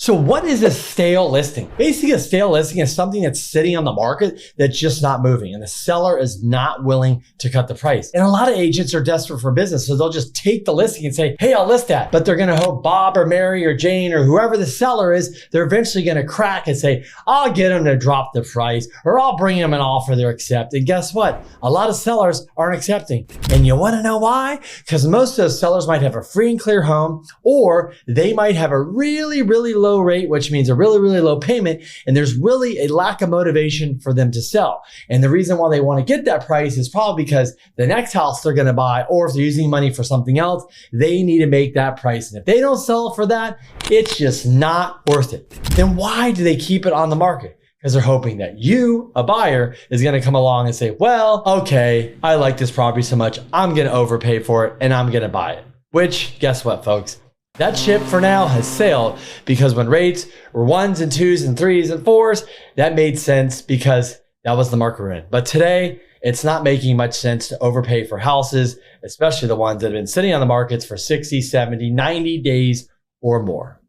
So what is a stale listing? Basically, a stale listing is something that's sitting on the market that's just not moving and the seller is not willing to cut the price. And a lot of agents are desperate for business, so they'll just take the listing and say, hey, I'll list that. But they're going to hope Bob or Mary or Jane or whoever the seller is, they're eventually going to crack and say, I'll get them to drop the price or I'll bring them an offer they'll accept. And guess what? A lot of sellers aren't accepting. And you want to know why? Because most of those sellers might have a free and clear home, or they might have a really, really low rate, which means a really, really low payment. And there's really a lack of motivation for them to sell. And the reason why they want to get that price is probably because the next house they're going to buy, or if they're using money for something else, they need to make that price. And if they don't sell for that, it's just not worth it. Then why do they keep it on the market? Because they're hoping that you, a buyer, is going to come along and say, well, okay, I like this property so much, I'm going to overpay for it and I'm going to buy it. Which, guess what, folks? That ship for now has sailed, because when rates were 1s and 2s and 3s and 4s, that made sense because that was the market we're in. But today, it's not making much sense to overpay for houses, especially the ones that have been sitting on the markets for 60, 70, 90 days or more.